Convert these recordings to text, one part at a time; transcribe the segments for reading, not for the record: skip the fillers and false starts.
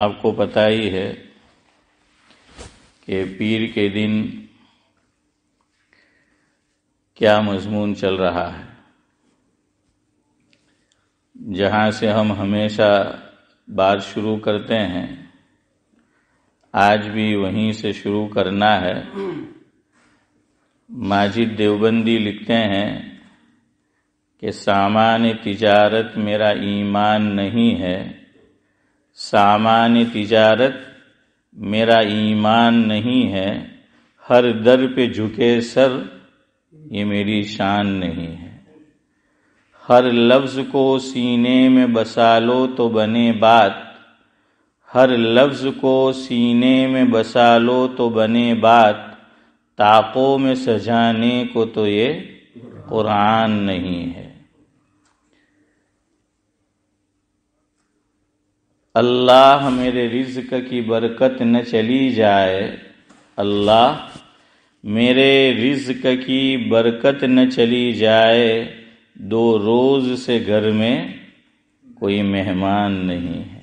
آپ کو پتہ ہی ہے کہ پیر کے دن کیا مضمون چل رہا ہے، جہاں سے ہم ہمیشہ بات شروع کرتے ہیں آج بھی وہیں سے شروع کرنا ہے۔ ماجد دیوبندی لکھتے ہیں کہ سامان تجارت میرا ایمان نہیں ہے، سامان تجارت میرا ایمان نہیں ہے، ہر در پہ جھکے سر یہ میری شان نہیں ہے، ہر لفظ کو سینے میں بسا لو تو بنے بات، ہر لفظ کو سینے میں بسا لو تو بنے بات، طاقوں میں سجانے کو تو یہ قرآن نہیں ہے۔ اللہ میرے رزق کی برکت نہ چلی جائے، اللہ میرے رزق کی برکت نہ چلی جائے، دو روز سے گھر میں کوئی مہمان نہیں ہے۔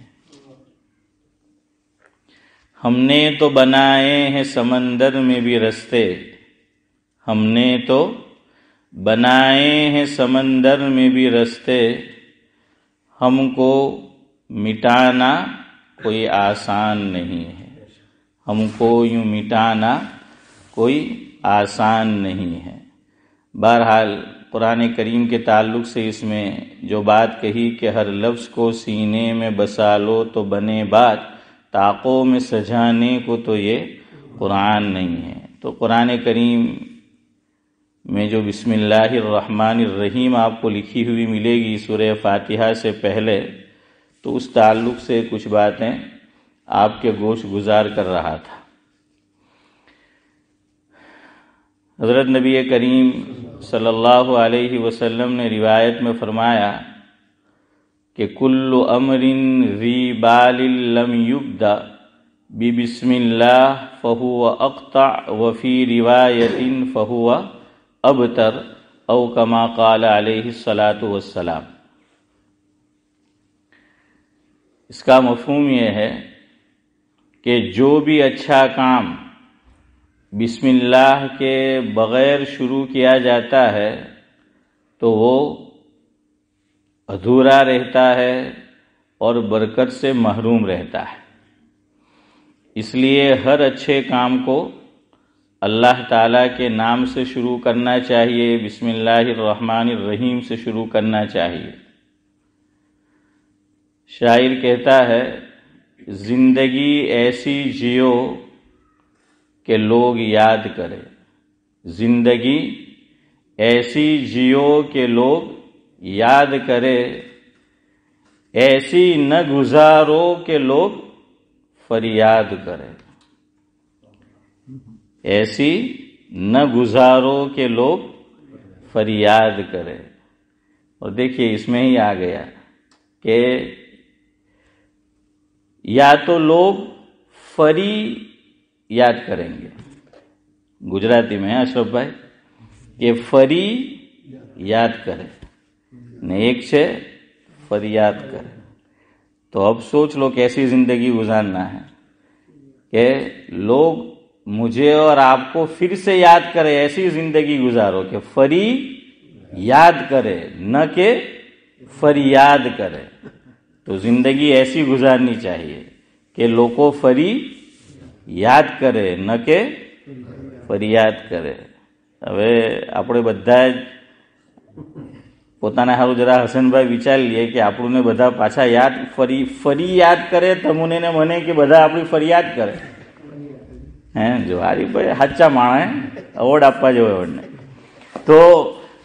ہم نے تو بنائے ہیں سمندر میں بھی رستے، ہم نے تو بنائے ہیں سمندر میں بھی رستے، ہم کو مٹانا کوئی آسان نہیں ہے، ہم کو یوں مٹانا کوئی آسان نہیں ہے۔ بہرحال قرآن کریم کے تعلق سے اس میں جو بات کہی کہ ہر لفظ کو سینے میں بسا لو تو بنے بات، طاقوں میں سجانے کو تو یہ قرآن نہیں ہے۔ تو قرآن کریم میں جو بسم اللہ الرحمن الرحیم آپ کو لکھی ہوئی ملے گی سورہ فاتحہ سے پہلے، تو اس تعلق سے کچھ باتیں آپ کے گوش گزار کر رہا تھا۔ حضرت نبی کریم صلی اللہ علیہ وسلم نے روایت میں فرمایا کہ کل امر ذی بال لم یبدأ ببسم اللہ فہو اقطع وفی روایت فہو ابتر او کما قال علیہ الصلاۃ والسلام۔ اس کا مفہوم یہ ہے کہ جو بھی اچھا کام بسم اللہ کے بغیر شروع کیا جاتا ہے تو وہ ادھورا رہتا ہے اور برکت سے محروم رہتا ہے۔ اس لیے ہر اچھے کام کو اللہ تعالیٰ کے نام سے شروع کرنا چاہیے، بسم اللہ الرحمن الرحیم سے شروع کرنا چاہیے۔ شاعر کہتا ہے زندگی ایسی جیو کہ لوگ یاد کرے، زندگی ایسی جیو کہ لوگ یاد کرے، ایسی نہ گزارو کہ لوگ فریاد کرے، ایسی نہ گزارو کہ لوگ فریاد کرے۔ اور دیکھیے اس میں ہی آ گیا کہ یا تو لوگ فری یاد کریں گے، گجراتی میں ہے اشرف بھائی، کہ فری یاد کرے، نیک سے فریاد کرے۔ تو اب سوچ لو کیسی زندگی گزارنا ہے کہ لوگ مجھے اور آپ کو پھر سے یاد کرے، ایسی زندگی گزارو کہ فری یاد کرے نہ کہ فریاد کرے۔ تو زندگی ایسی گزارنی چاہیے کہ لوگوں فری યાદ કરે ન કે ફરિયાદ કરે۔ હવે આપણે બધા જ પોતાના સારું જરા હસનભાઈ વિચારી લઈએ કે આપણને બધા પાછા યાદ ફરી યાદ કરે તમને ને મને કે બધા આપણી ફરિયાદ કરે હે જો હરીભાઈ સાચા માણસ અવોર્ડ આપવા જેવો એવોર્ડને। તો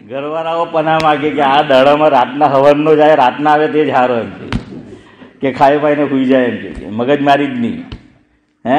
ઘરવાળાઓ પના માગે કે આ દાડામાં રાતના હવનનો જાય, રાતના આવે તે જ હારો એમ કે ખાઈ પાઈને સૂઈ જાય એમ કે મગજમારી જ નહીં હે।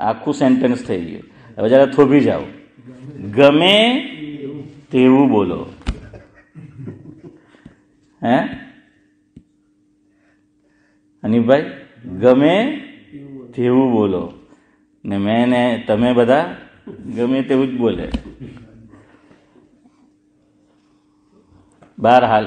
આખું સેન્ટેન્સ થઈ ગયું। હવે જરા થોભી જાઓ. ગમે તેવું બોલો. હે હનીફભાઈ, ગમે તેવું બોલો ને મેં ને તમે બધા ગમે તેવું જ બોલે. બહરહાલ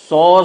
100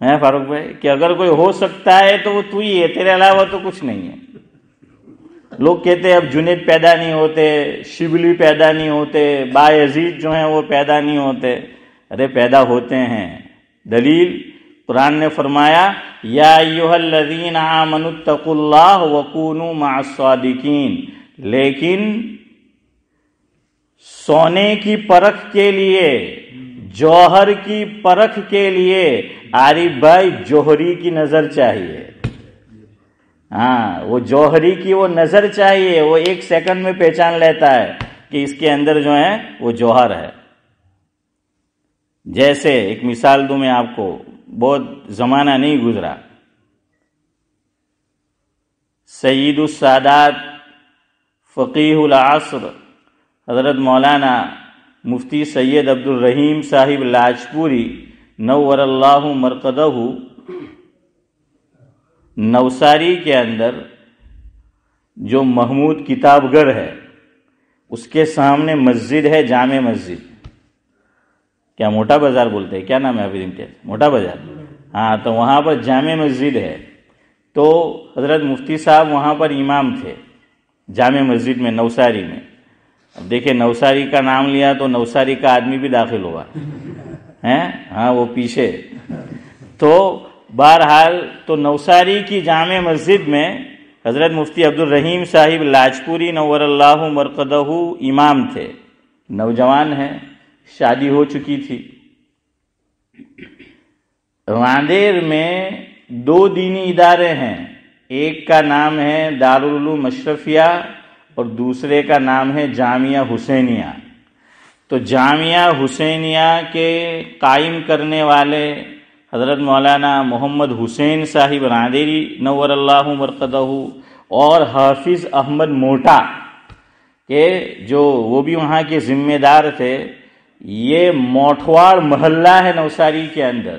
ہیں فاروق بھائی کہ اگر کوئی ہو سکتا ہے تو وہ تو ہی ہے، تیرے علاوہ تو کچھ نہیں ہے۔ لوگ کہتے ہیں اب جنید پیدا نہیں ہوتے، شبلی پیدا نہیں ہوتے، بایزید جو ہیں وہ پیدا نہیں ہوتے۔ ارے پیدا ہوتے ہیں۔ دلیل قرآن نے فرمایا یا ایھا الذین آمنوا اتقوا اللہ وکونوا مع الصادقین، لیکن سونے کی پرکھ کے لیے، جوہر کی پرکھ کے لیے عارف بھائی جوہری کی نظر چاہیے۔ ہاں، وہ جوہری کی وہ نظر چاہیے، وہ 1 سیکنڈ میں پہچان لیتا ہے کہ اس کے اندر جو ہے وہ جوہر ہے۔ جیسے ایک مثال دوں میں آپ کو، بہت زمانہ نہیں گزرا، سید السادات فقیہ العصر حضرت مولانا مفتی سید عبد الرحیم صاحب لاجپوری نور اللہ مرقدہ نوساری کے اندر جو محمود کتاب گھر ہے اس کے سامنے مسجد ہے، جامع مسجد، کیا موٹا بازار بولتے ہیں، کیا نام ہے حافظ امتیاز؟ موٹا بازار، ہاں، تو وہاں پر جامع مسجد ہے۔ تو حضرت مفتی صاحب وہاں پر امام تھے جامع مسجد میں نوساری میں۔ اب دیکھیں نوساری کا نام لیا تو نوساری کا آدمی بھی داخل ہوا ہے، ہاں وہ پیچھے۔ تو بہرحال تو نوساری کی جامع مسجد میں حضرت مفتی عبد الرحیم صاحب لاجپوری نور اللہ مرقدہ امام تھے، نوجوان ہیں، شادی ہو چکی تھی۔ راندیر میں 2 دینی ادارے ہیں، ایک کا نام ہے دارالعلوم اشرفیہ اور دوسرے کا نام ہے جامعہ حسینیہ۔ تو جامعہ حسینیہ کے قائم کرنے والے حضرت مولانا محمد حسین صاحب راندیری نور اللہ مرقدہ اور حافظ احمد موٹا کہ جو وہ بھی وہاں کے ذمہ دار تھے۔ یہ موٹھواڑ محلہ ہے نوساری کے اندر،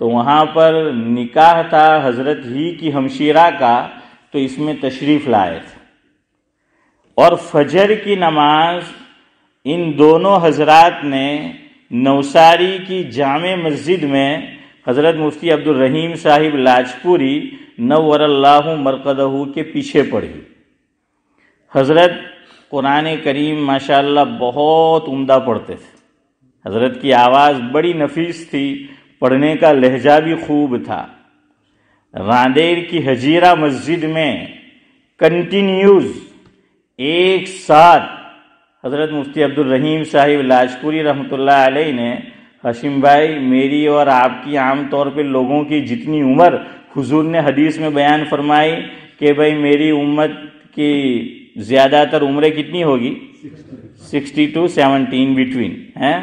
تو وہاں پر نکاح تھا حضرت ہی کی ہمشیرہ کا، تو اس میں تشریف لائے تھے۔ اور فجر کی نماز ان دونوں حضرات نے نوساری کی جامع مسجد میں حضرت مفتی عبد الرحیم صاحب لاجپوری نور اللہ مرقدہ کے پیچھے پڑھی۔ حضرت قرآن کریم ماشاءاللہ بہت عمدہ پڑھتے تھے، حضرت کی آواز بڑی نفیس تھی، پڑھنے کا لہجہ بھی خوب تھا۔ راندیر کی حجیرہ مسجد میں کنٹینیوز ایک ساتھ حضرت مفتی عبد الرحیم صاحب لاجپوری رحمۃ اللہ علیہ نے، ہاشم بھائی میری اور آپ کی عام طور پہ لوگوں کی جتنی عمر حضور نے حدیث میں بیان فرمائی کہ بھائی میری امت کی زیادہ تر عمریں کتنی ہوگی؟ 60 to 70 بٹوین ہیں،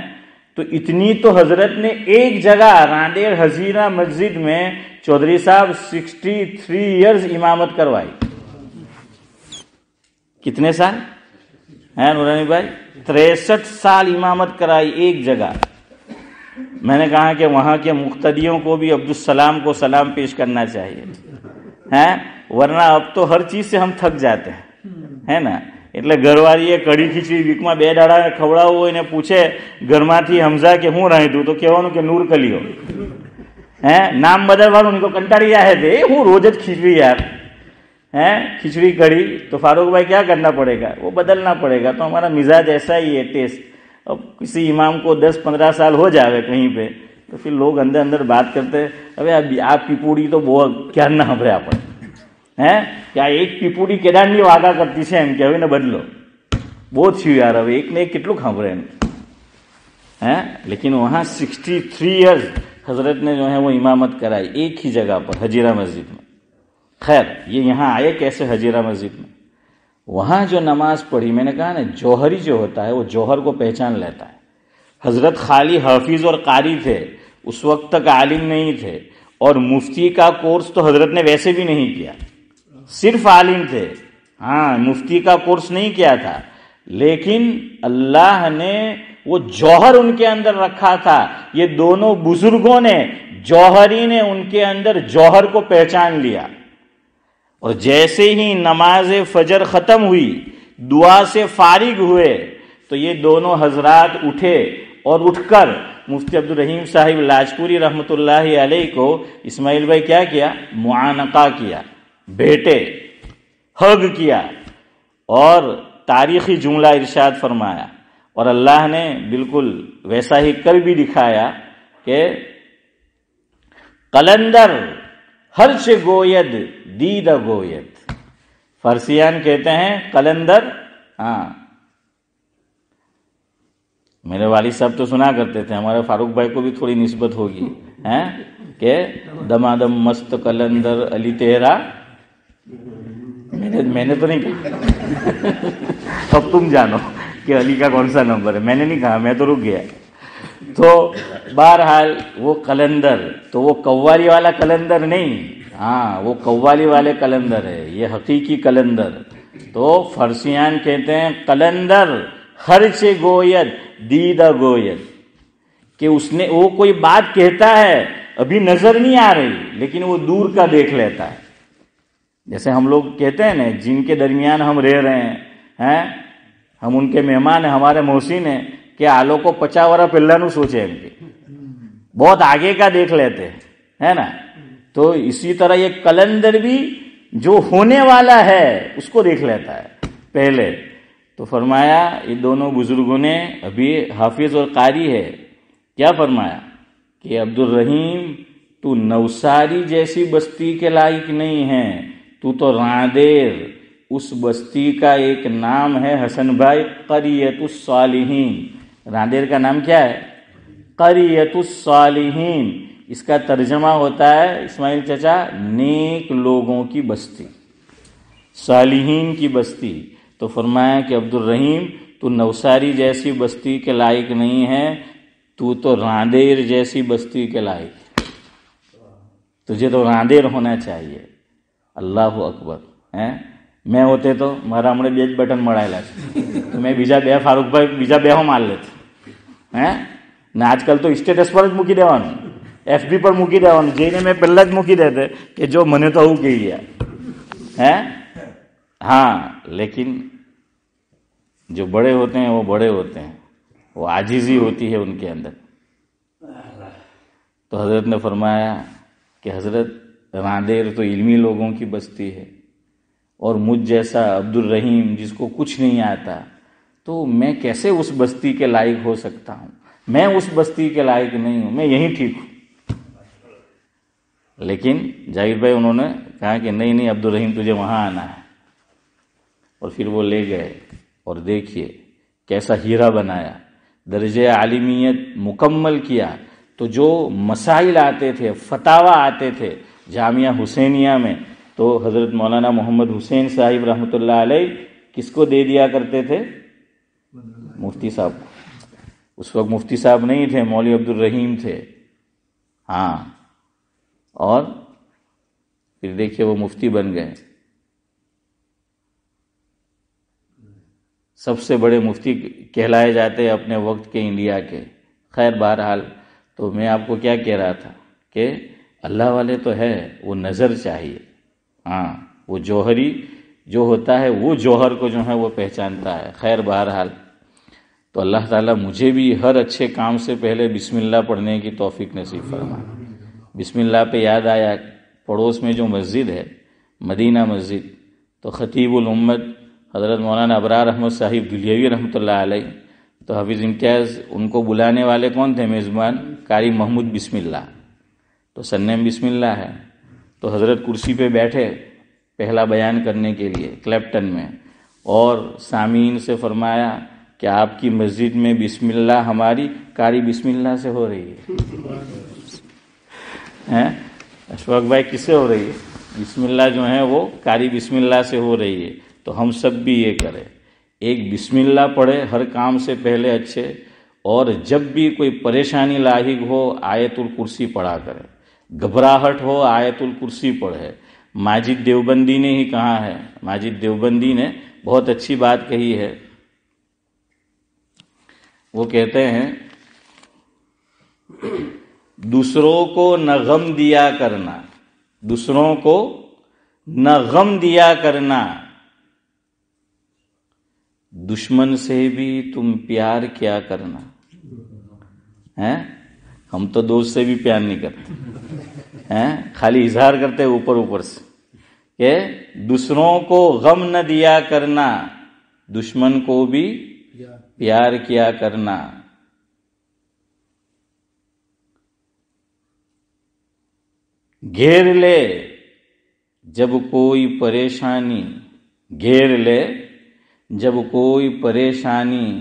تو اتنی تو حضرت نے ایک جگہ راندیر حجیرہ مسجد میں چودھری صاحب 63 ایئرز امامت کروائی۔ کتنے سال ہیں نورانی بھائی؟ 63 سال امامت کرائی ایک جگہ۔ میں نے کہا کہ وہاں کے مقتدیوں کو بھی عبدالسلام کو سلام پیش کرنا چاہیے ہیں، ورنہ اب تو ہر چیز سے ہم تھک جاتے ہیں، ہے نا؟ એટલે ઘરવાળીએ કઢી ખીચડી વીકમાં 2 દાડા ખવડાવવું હોય ને પૂછે ઘરમાંથી હમઝા કે હું રાંધ્યું, તો કહેવાનું કે નૂર કલીઓ, હે નામ બદલવાનું નહીં તો કંટાળી જાય છે, હું રોજ જ ખીચડી યાર, ہیں کھچڑی کڑی، تو فاروق بھائی کیا کرنا پڑے گا؟ وہ بدلنا پڑے گا۔ تو ہمارا مزاج ایسا ہی ہے، ٹیسٹ۔ اب کسی امام کو 10-15 سال ہو جاوے کہیں پہ تو پھر لوگ اندر اندر بات کرتے ہیں، ابھی آپ کی پوڑی تو بہت کیا نہ ہبریا پڑے ہیں، کیا ایک پیپوڑی કેદારની વાગા કરતી છે એમ કે હવે ને બદલો، બહુ થયું યાર، હવે એક ને એક કેટલું સાંભળે એમ ہیں۔ لیکن وہاں 63 ایئرز حضرت نے جو ہے وہ امامت کرائی ایک ہی جگہ پر حجیرہ مسجد میں۔ خیر یہ یہاں آئے کیسے حجیرہ مسجد میں؟ وہاں جو نماز پڑھی، میں نے کہا نا جوہری جو ہوتا ہے وہ جوہر کو پہچان لیتا ہے۔ حضرت خالی حافظ اور قاری تھے، اس وقت تک عالم نہیں تھے، اور مفتی کا کورس تو حضرت نے ویسے بھی نہیں کیا، صرف عالم تھے، ہاں مفتی کا کورس نہیں کیا تھا، لیکن اللہ نے وہ جوہر ان کے اندر رکھا تھا۔ یہ دونوں بزرگوں نے، جوہری نے ان کے اندر جوہر کو پہچان لیا، اور جیسے ہی نماز فجر ختم ہوئی، دعا سے فارغ ہوئے، تو یہ دونوں حضرات اٹھے اور اٹھ کر مفتی عبدالرحیم صاحب لاجپوری رحمۃ اللہ علیہ کو اسماعیل بھائی کیا کیا؟ معانقہ کیا، بیٹے، حگ کیا، اور تاریخی جملہ ارشاد فرمایا، اور اللہ نے بالکل ویسا ہی کر بھی دکھایا کہ قلندر ہرچ گوید دید گوید، فارسیان کہتے ہیں قلندر. ہاں، میرے والد صاحب تو سنا کرتے تھے، ہمارے فاروق بھائی کو بھی تھوڑی نسبت ہوگی کہ دمادم مست قلندر علی تیرا. میں نے تو نہیں کہا، اب تم جانو کہ علی کا کون سا نمبر ہے. میں نے نہیں کہا، میں تو رک گیا. تو بہرحال وہ قلندر تو وہ قوالی والا قلندر نہیں، ہاں وہ قوالی والے قلندر ہے، یہ حقیقی قلندر. تو فارسیان کہتے ہیں قلندر ہرچ گوید دیدہ گوید، کہ اس نے وہ کوئی بات کہتا ہے ابھی نظر نہیں آ رہی لیکن وہ دور کا دیکھ لیتا ہے. جیسے ہم لوگ کہتے ہیں نا، جن کے درمیان ہم رہ رہے ہیں، ہم ان کے مہمان ہیں، ہمارے محسن ہیں، کہ آلو کو 50 ورا پہلا نو سوچے، ان کے بہت آگے کا دیکھ لیتے ہیں، ہے نا. تو اسی طرح یہ قلندر بھی جو ہونے والا ہے اس کو دیکھ لیتا ہے پہلے. تو فرمایا یہ دونوں بزرگوں نے، ابھی حافظ اور قاری ہے، کیا فرمایا کہ عبدالرحیم تو نوساری جیسی بستی کے لائق نہیں ہے، تو راندیر اس بستی کا ایک نام ہے حسن بھائی، قریۃ الصالحین. راندیر کا نام کیا ہے؟ قریۃ الصالحین. اس کا ترجمہ ہوتا ہے اسماعیل چچا نیک لوگوں کی بستی، صالحین کی بستی. تو فرمایا کہ عبدالرحیم تو نوساری جیسی بستی کے لائق نہیں ہے، تو راندیر جیسی بستی کے لائق، تجھے تو راندیر ہونا چاہیے. اللہ اکبر. میں ہوتے تو મારા હમણે બે જ બટન મળાયેલા છે તો મેં બીજા બે ફારૂકભાઈ બીજા બે માર લેત. ને આજકાલ તો સ્ટેટસ પર જ મૂકી દેવાનું, FB પર મૂકી દેવાનું, જઈને મેં પહેલા જ મૂકી દેતે કે જો મને તો આવું કહી ગયા. ہاں لیکن جو بڑے ہوتے ہیں وہ بڑے ہوتے ہیں، وہ عاجزی ہوتی ہے ان کے اندر. تو حضرت نے فرمایا کہ حضرت راندیر تو علمی لوگوں کی بستی ہے، اور مجھ جیسا عبدالرحیم جس کو کچھ نہیں آتا، تو میں کیسے اس بستی کے لائق ہو سکتا ہوں؟ میں اس بستی کے لائق نہیں ہوں، میں یہیں ٹھیک ہوں. لیکن جاوید بھائی انہوں نے کہا کہ نہیں عبدالرحیم تجھے وہاں آنا ہے. اور پھر وہ لے گئے، اور دیکھیے کیسا ہیرا بنایا، درجہ عالمیت مکمل کیا. تو جو مسائل آتے تھے، فتاوی آتے تھے جامعہ حسینیہ میں، تو حضرت مولانا محمد حسین صاحب رحمۃ اللہ علیہ کس کو دے دیا کرتے تھے؟ مفتی صاحب. اس وقت مفتی صاحب نہیں تھے، مولوی عبدالرحیم تھے. ہاں، اور پھر دیکھیے وہ مفتی بن گئے، سب سے بڑے مفتی کہلائے جاتے اپنے وقت کے انڈیا کے. خیر بہرحال، تو میں آپ کو کیا کہہ رہا تھا کہ اللہ والے تو ہے، وہ نظر چاہیے. ہاں، وہ جوہری جو ہوتا ہے وہ جوہر کو جو ہے وہ پہچانتا ہے. خیر بہرحال، تو اللہ تعالیٰ مجھے بھی ہر اچھے کام سے پہلے بسم اللہ پڑھنے کی توفیق نصیب فرمائے. بسم اللہ پہ یاد آیا، پڑوس میں جو مسجد ہے مدینہ مسجد، تو خطیب الامت حضرت مولانا ابرار احمد صاحب دلیوی رحمۃ اللہ علیہ، تو حافظ امتیاز ان کو بلانے والے کون تھے؟ میزبان قاری محمود بسم اللہ. تو سرنیم بسم اللہ ہے. تو حضرت کرسی پہ بیٹھے پہلا بیان کرنے کے لیے کلیپٹن میں، اور سامعین سے فرمایا کہ آپ کی مسجد میں بسم اللہ ہماری قاری بسم اللہ سے ہو رہی ہے. اشفاق بھائی کس سے ہو رہی ہے؟ بسم اللہ جو ہے وہ قاری بسم اللہ سے ہو رہی ہے. تو ہم سب بھی یہ کریں، ایک بسم اللہ پڑھے ہر کام سے پہلے اچھے، اور جب بھی کوئی پریشانی لاحق ہو آیت الکرسی پڑھا کرے، گھبراہٹ ہو آیت الکرسی پڑھے. ماجد دیوبندی نے ہی کہا ہے، ماجد دیوبندی نے بہت اچھی بات کہی ہے. وہ کہتے ہیں دوسروں کو نہ غم دیا کرنا، دوسروں کو نہ غم دیا کرنا، دشمن سے بھی تم پیار کیا کرنا. ہم تو دوست سے بھی پیار نہیں کرتے ہیں، خالی اظہار کرتے اوپر اوپر سے کہ دوسروں کو غم نہ دیا کرنا، دشمن کو بھی پیار کیا کرنا۔ گھیر لے جب کوئی پریشانی، گھیر لے جب کوئی پریشانی،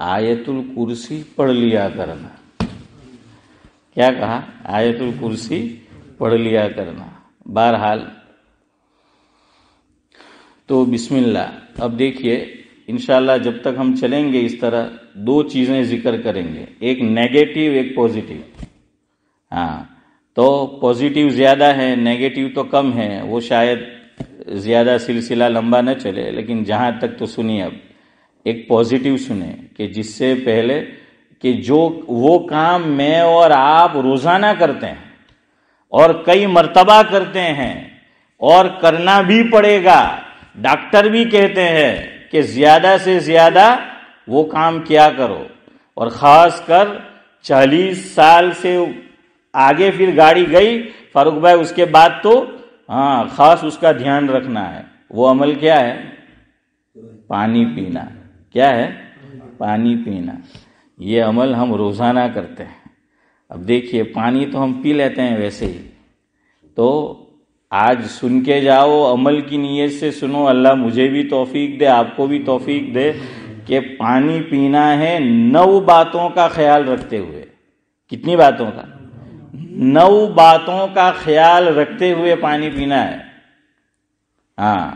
آیت الکرسی پڑھ لیا کرنا۔ کیا کہا؟ آیت الکرسی پڑھ لیا کرنا۔ بہرحال تو بسم اللہ۔ اب دیکھیے انشاءاللہ جب تک ہم چلیں گے اس طرح دو چیزیں ذکر کریں گے، ایک نیگیٹو ایک پوزیٹو۔ ہاں تو پوزیٹو زیادہ ہے، نیگیٹو تو کم ہے، وہ شاید زیادہ سلسلہ لمبا نہ چلے، لیکن جہاں تک تو سنیے۔ اب ایک پوزیٹو سنیں کہ جس سے پہلے کہ جو وہ کام میں اور آپ روزانہ کرتے ہیں اور کئی مرتبہ کرتے ہیں اور کرنا بھی پڑے گا، ڈاکٹر بھی کہتے ہیں کہ زیادہ سے زیادہ وہ کام کیا کرو، اور خاص کر 40 سال سے آگے پھر گاڑی گئی فاروق بھائی اس کے بعد تو خاص اس کا دھیان رکھنا ہے۔ وہ عمل کیا ہے؟ پانی پینا۔ کیا ہے؟ پانی پینا۔ یہ عمل ہم روزانہ کرتے ہیں۔ اب دیکھیے پانی تو ہم پی لیتے ہیں ویسے ہی، تو آج سن کے جاؤ، عمل کی نیت سے سنو، اللہ مجھے بھی توفیق دے، آپ کو بھی توفیق دے کہ پانی پینا ہے 9 باتوں کا خیال رکھتے ہوئے۔ کتنی باتوں کا؟ 9 باتوں کا خیال رکھتے ہوئے پانی پینا ہے۔ ہاں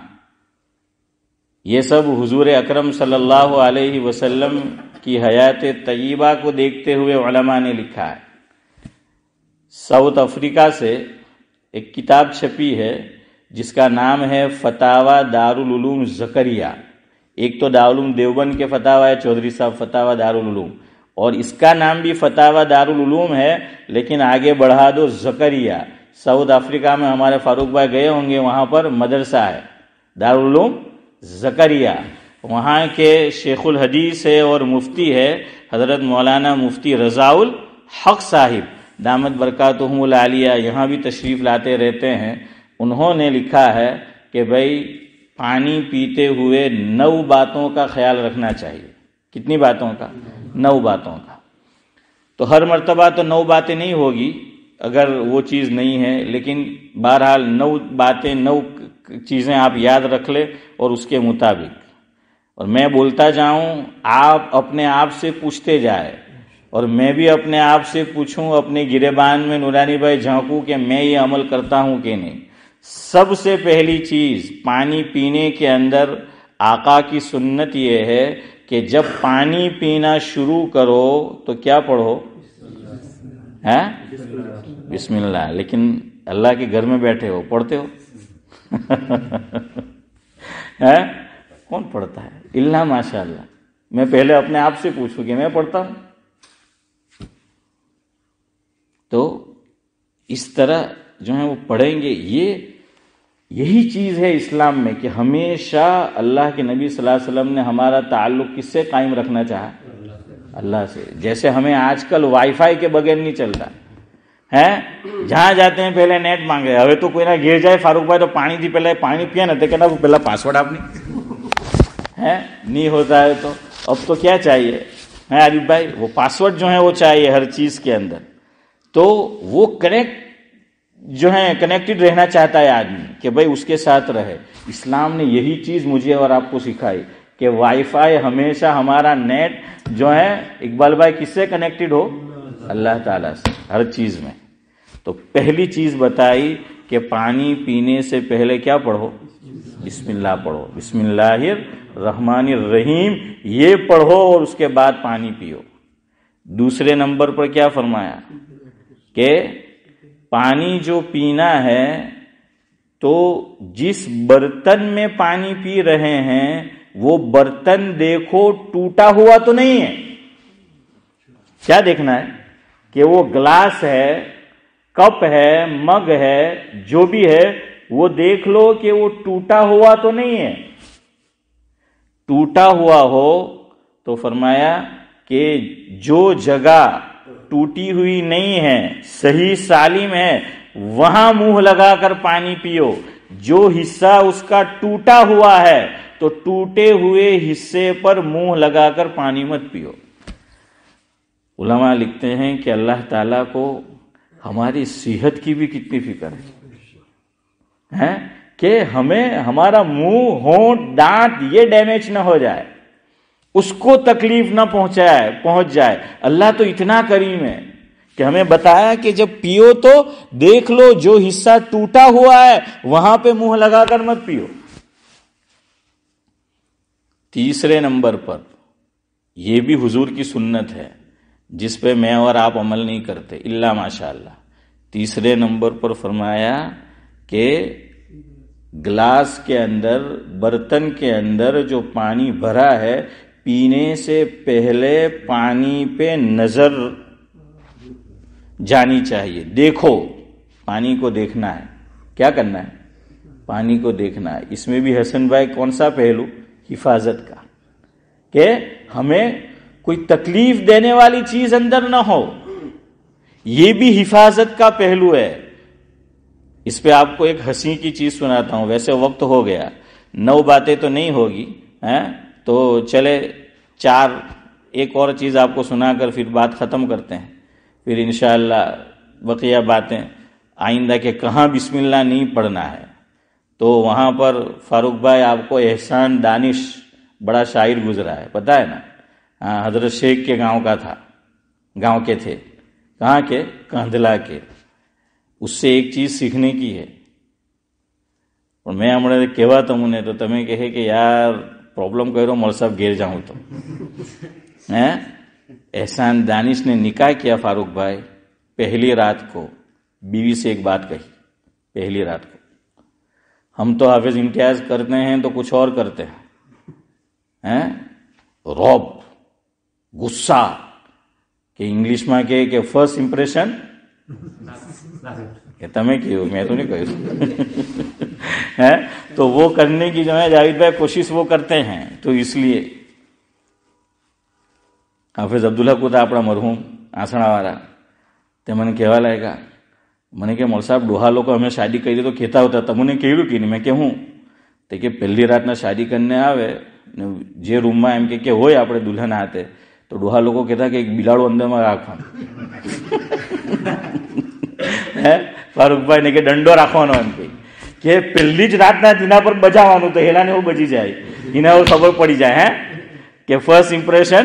یہ سب حضور اکرم صلی اللہ علیہ وسلم کی حیات طیبہ کو دیکھتے ہوئے علماء نے لکھا ہے۔ ساؤتھ افریقہ سے ایک کتاب چھپی ہے جس کا نام ہے فتاوی دارالعلوم زکریا۔ ایک تو دارالعلوم دیوبند کے فتاوی ہے، چودھری صاحب فتاوی دارالعلوم، اور اس کا نام بھی فتاوی دارالعلوم ہے، لیکن آگے بڑھا دو زکریا۔ ساؤتھ افریقہ میں ہمارے فاروق بھائی گئے ہوں گے، وہاں پر مدرسہ ہے دارالعلوم زکریا۔ وہاں کے شیخ الحدیث ہے اور مفتی ہے حضرت مولانا مفتی رضا الحق صاحب دامت برکاتہم العالیہ، یہاں بھی تشریف لاتے رہتے ہیں۔ انہوں نے لکھا ہے کہ بھائی پانی پیتے ہوئے 9 باتوں کا خیال رکھنا چاہیے۔ کتنی باتوں کا؟ 9 باتوں کا۔ تو ہر مرتبہ تو 9 باتیں نہیں ہوگی اگر وہ چیز نہیں ہے، لیکن بہرحال 9 باتیں، 9 چیزیں آپ یاد رکھ لیں اور اس کے مطابق، اور میں بولتا جاؤں، آپ اپنے آپ سے پوچھتے جائے اور میں بھی اپنے آپ سے پوچھوں، اپنے گریبان میں نورانی بھائی جھانکوں کہ میں یہ عمل کرتا ہوں کہ نہیں۔ سب سے پہلی چیز پانی پینے کے اندر آقا کی سنت یہ ہے کہ جب پانی پینا شروع کرو تو کیا پڑھو؟ بسم اللہ۔ لیکن اللہ کے گھر میں بیٹھے ہو پڑھتے ہو؟ کون پڑھتا ہے؟ اللہ ماشاء اللہ۔ میں پہلے اپنے آپ سے پوچھوں کہ میں پڑھتا ہوں؟ تو اس طرح جو ہے وہ پڑھیں گے۔ یہی چیز ہے اسلام میں کہ ہمیشہ اللہ کے نبی صلی اللہ علیہ وسلم نے ہمارا تعلق کس سے قائم رکھنا چاہا؟ اللہ سے۔ جیسے ہمیں آج کل وائی فائی کے بغیر نہیں چلتا ہے، جہاں جاتے ہیں پہلے نیٹ مانگے، ابھی تو کوئی نہ گر جائے فاروق بھائی تو پانی دی، پہلے پانی پیا نہ دیکھنا وہ پہلا پاسورڈ آپ نہیں ہوتا ہے، تو اب تو کیا چاہیے عارف بھائی؟ وہ پاسورڈ جو ہے وہ چاہیے ہر چیز کے اندر۔ تو وہ کنیکٹڈ رہنا چاہتا ہے آدمی کہ بھائی اس کے ساتھ رہے۔ اسلام نے یہی چیز مجھے اور آپ کو سکھائی کہ وائی فائی ہمیشہ ہمارا نیٹ جو ہے اقبال بھائی کس سے کنیکٹڈ ہو؟ اللہ تعالیٰ سے، ہر چیز میں۔ تو پہلی چیز بتائی کہ پانی پینے سے پہلے کیا پڑھو؟ بسم اللہ پڑھو، بسم اللہ الرحمن الرحیم یہ پڑھو اور اس کے بعد پانی پیو۔ دوسرے نمبر پر کیا فرمایا کہ پانی جو پینا ہے تو جس برتن میں پانی پی رہے ہیں وہ برتن دیکھو ٹوٹا ہوا تو نہیں ہے۔ کیا دیکھنا ہے؟ کہ وہ گلاس ہے، کپ ہے، مگ ہے، جو بھی ہے وہ دیکھ لو کہ وہ ٹوٹا ہوا تو نہیں ہے۔ ٹوٹا ہوا ہو تو فرمایا کہ جو جگہ ٹوٹی ہوئی نہیں ہے، صحیح سالم ہے، وہاں منہ لگا کر پانی پیو۔ جو حصہ اس کا ٹوٹا ہوا ہے تو ٹوٹے ہوئے حصے پر منہ لگا کر پانی مت پیو۔ علماء لکھتے ہیں کہ اللہ تعالیٰ کو ہماری صحت کی بھی کتنی فکر ہے کہ ہمیں ہمارا منہ، ہونٹ، دانت یہ ڈیمیج نہ ہو جائے، اس کو تکلیف نہ پہنچ جائے۔ اللہ تو اتنا کریم ہے کہ ہمیں بتایا کہ جب پیو تو دیکھ لو جو حصہ ٹوٹا ہوا ہے وہاں پہ منہ لگا کر مت پیو۔ تیسرے نمبر پر یہ بھی حضور کی سنت ہے جس پہ میں اور آپ عمل نہیں کرتے الا ماشاء اللہ۔ تیسرے نمبر پر فرمایا کہ گلاس کے اندر، برتن کے اندر جو پانی بھرا ہے، پینے سے پہلے پانی پہ نظر جانی چاہیے۔ دیکھو، پانی کو دیکھنا ہے۔ کیا کرنا ہے؟ پانی کو دیکھنا ہے۔ اس میں بھی حسن بھائی کون سا پہلو؟ حفاظت کا، کہ ہمیں کوئی تکلیف دینے والی چیز اندر نہ ہو، یہ بھی حفاظت کا پہلو ہے۔ اس پہ آپ کو ایک ہنسی کی چیز سناتا ہوں، ویسے وقت ہو گیا، 9 باتیں تو نہیں ہوگی، تو چلے ایک اور چیز آپ کو سنا کر پھر بات ختم کرتے ہیں، پھر انشاءاللہ بقیہ باتیں آئندہ کے کہاں بسم اللہ نہیں پڑھنا ہے۔ تو وہاں پر فاروق بھائی آپ کو احسان دانش بڑا شاعر گزرا ہے، پتہ ہے نا؟ حضرت شیخ کے گاؤں کے تھے، کہاں کے؟ کاندھلا کے۔ اس سے ایک چیز سیکھنے کی ہے، اور میں ہمارے کہوا تمہیں تو تمہیں کہے کہ یار پرابلم کرو مول صاحب گر جاؤں تو۔ احسان دانش نے نکاح کیا فاروق بھائی، پہلی رات کو بیوی سے ایک بات کہی، پہلی رات کو۔ ہم تو حافظ امتیاز کرتے ہیں تو کچھ اور کرتے ہیں، روب، غصہ، کہ انگلش میں کہ فرسٹ امپریشن تمہیں کیوں، میں تو نہیں کہوں۔ تو وہ کرنے کی جو ہے جاوید بھائی کوشش وہ کرتے ہیں، تو اس لیے حافظ عبداللہ کو تھا اپنا مرحوم آسنا والا، تو میں نے کہوا لائے گا، میں نے کہ مول صاحب ڈوہا لوگ ہمیں شادی کری تو کہتا ہوتا تم نے کہڑوں کی نہیں، میں کہوں تو کہ پہلی رات نہ شادی کرنے آوے જે રૂમમાં એમ કે હોય આપણે દુલ્હન હાથે તો ડોહા લોકો કહેતા કે એક બિલાડું અંદરમાં રાખવાનું, ફારૂકભાઈ ને કે દંડો રાખવાનો એમ કે પહેલી જ રાતના તેના પર બજાવવાનું તો હેલાને એવું બજી જાય, એને એવું ખબર પડી જાય કે ફર્સ્ટ ઇમ્પ્રેશન।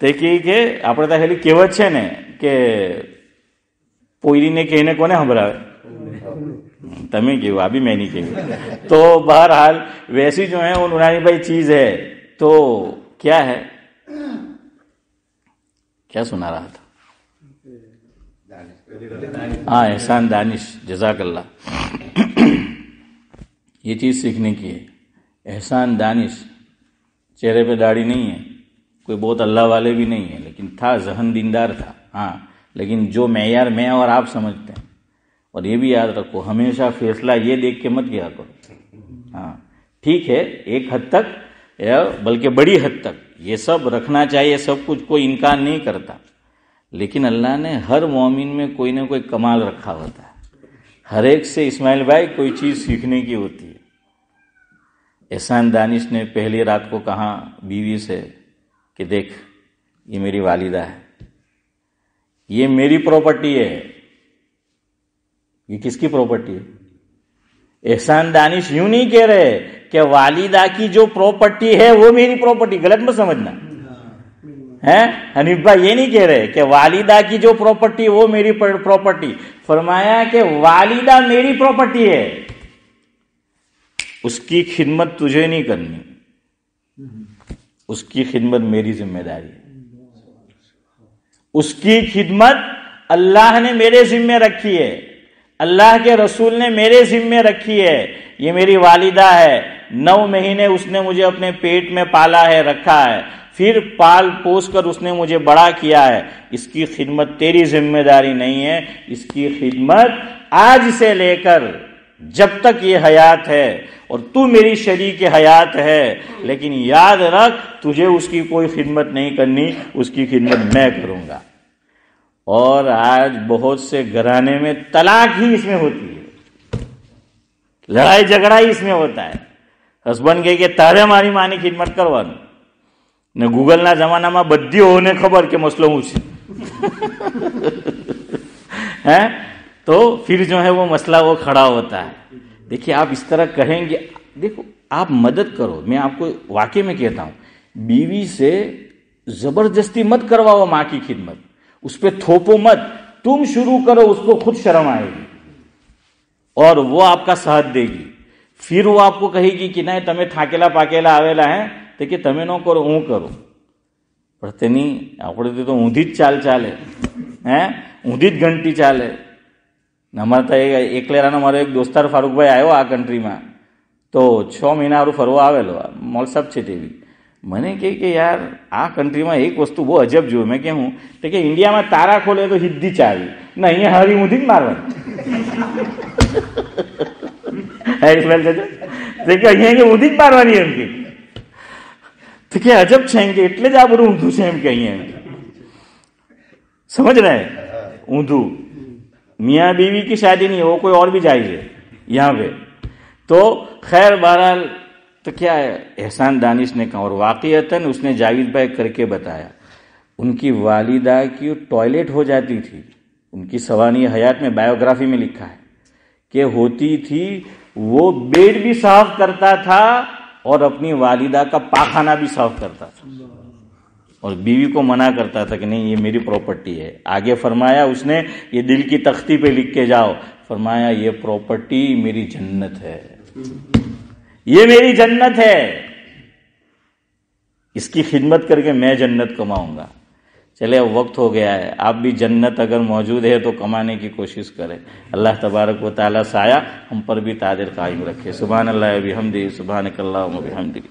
તે કે આપણે તો હેલી કહેવત છે ને કે પોઈરીને કહીને કોને સંભળાવે, تمہیں کیوں، ابھی میں نہیں کہوں۔ تو بہرحال ویسی جو ہے وہ نورانی بھائی چیز ہے، تو کیا ہے، کیا سنا رہا تھا؟ ہاں احسان دانش، جزاک اللہ۔ یہ چیز سیکھنے کی ہے۔ احسان دانش چہرے پہ داڑھی نہیں ہے، کوئی بہت اللہ والے بھی نہیں ہے، لیکن تھا ذہن دیندار تھا، ہاں، لیکن جو معیار میں اور آپ سمجھتے ہیں، اور یہ بھی یاد رکھو ہمیشہ فیصلہ یہ دیکھ کے مت کیا کرو، ہاں ٹھیک ہے ایک حد تک بلکہ بڑی حد تک یہ سب رکھنا چاہیے، سب کچھ کوئی انکار نہیں کرتا، لیکن اللہ نے ہر مومن میں کوئی نہ کوئی کمال رکھا ہوتا ہے، ہر ایک سے اسماعیل بھائی کوئی چیز سیکھنے کی ہوتی ہے۔ احسان دانش نے پہلی رات کو کہا بیوی سے کہ دیکھ یہ میری والدہ ہے، یہ میری پراپرٹی ہے۔ یہ کس کی پراپرٹی ہے؟ احسان دانش یوں نہیں کہہ رہے کہ والدہ کی جو پراپرٹی ہے وہ میری پراپرٹی، غلط مت سمجھنا ہے، حنیف بھائی یہ نہیں کہہ رہے کہ والدہ کی جو پراپرٹی وہ میری پراپرٹی، فرمایا کہ والدہ میری پراپرٹی ہے، اس کی خدمت تجھے نہیں کرنی، اس کی خدمت میری ذمہ داری ہے، اس کی خدمت اللہ نے میرے ذمہ رکھی ہے، اللہ کے رسول نے میرے ذمے رکھی ہے، یہ میری والدہ ہے، 9 مہینے اس نے مجھے اپنے پیٹ میں پالا ہے، رکھا ہے، پھر پال پوس کر اس نے مجھے بڑا کیا ہے، اس کی خدمت تیری ذمہ داری نہیں ہے، اس کی خدمت آج سے لے کر جب تک یہ حیات ہے اور تو میری شریک حیات ہے، لیکن یاد رکھ تجھے اس کی کوئی خدمت نہیں کرنی، اس کی خدمت میں کروں گا۔ اور آج بہت سے گھرانے میں طلاق ہی اس میں ہوتی ہے، لڑائی جھگڑا ہی اس میں ہوتا ہے۔ ہسبینڈ کہے کہ تارے ماری ماں کی خدمت کرવાનું ને ગૂગલના જમાનામાં બધી હોને ખબર કે મસલો હું છે ہے تو پھر جو ہے وہ مسئلہ وہ کھڑا ہوتا ہے۔ دیکھیے آپ اس طرح کہیں گے، دیکھو آپ مدد کرو، میں آپ کو واقعی میں کہتا ہوں، بیوی سے زبردستی مت کرواؤ ماں کی خدمت، اس پہ تھوپو مت، تم شروع کرو، اس کو خود شرم آئے گی اور وہ آپ کا ساتھ دے گی۔ پھر وہ آپ کو کہے گی کہ نہیں تمہیں تھاکیلا پاکیلا આવેલા ہے તો કે તમે ન કરો હું કરું، પણ તેની આપણે તો ઊંધી જ ચાલ ચાલે હે، ઊંધી જ ઘંટી ચાલે۔ અમારે તો એકલેરાનો મારો એક દોસ્તાર ફારૂકભાઈ આવ્યો આ કન્ટ્રીમાં તો 6 મહિના સારું ફરવા આવેલો, મોલસાબ છે તેવી। મને કહે કે યાર આ કન્ટ્રીમાં એક વસ્તુ બહુ અજબ જોયું। મેં કહું તો કે ઇન્ડિયામાં તારા ખોલે તો સીધી ચાવી ને અહીંયા હારી ઊંધી જ મારવાની કે અહીંયા ઊંધી જ મારવાની એમ કે تو کیا عجب چھیں گے اٹلے جا برو اندھو سے ہم کہیں ہیں، سمجھ رہے ہیں؟ اندھو میاں بیوی کی شادی نہیں ہے، وہ کوئی اور بھی جائز ہے یہاں پہ۔ تو خیر بہرحال تو کیا ہے، احسان دانش نے کہا اور واقعتاً اس نے جاوید بھائی کر کے بتایا، ان کی والدہ کی ٹوائلٹ ہو جاتی تھی، ان کی سوانح حیات میں بایوگرافی میں لکھا ہے کہ ہوتی تھی، وہ بیڈ بھی صاف کرتا تھا اور اپنی والدہ کا پاخانہ بھی صاف کرتا تھا، اور بیوی کو منع کرتا تھا کہ نہیں یہ میری پراپرٹی ہے۔ آگے فرمایا اس نے یہ دل کی تختی پہ لکھ کے جاؤ، فرمایا یہ پراپرٹی میری جنت ہے، یہ میری جنت ہے، اس کی خدمت کر کے میں جنت کماؤں گا۔ چلے اب وقت ہو گیا ہے، آپ بھی جنت اگر موجود ہے تو کمانے کی کوشش کریں۔ اللہ تبارک و تعالیٰ سایہ ہم پر بھی تعدل قائم رکھے۔ سبحان اللہ و بحمدہ، سبحانک اللہم و بحمدک۔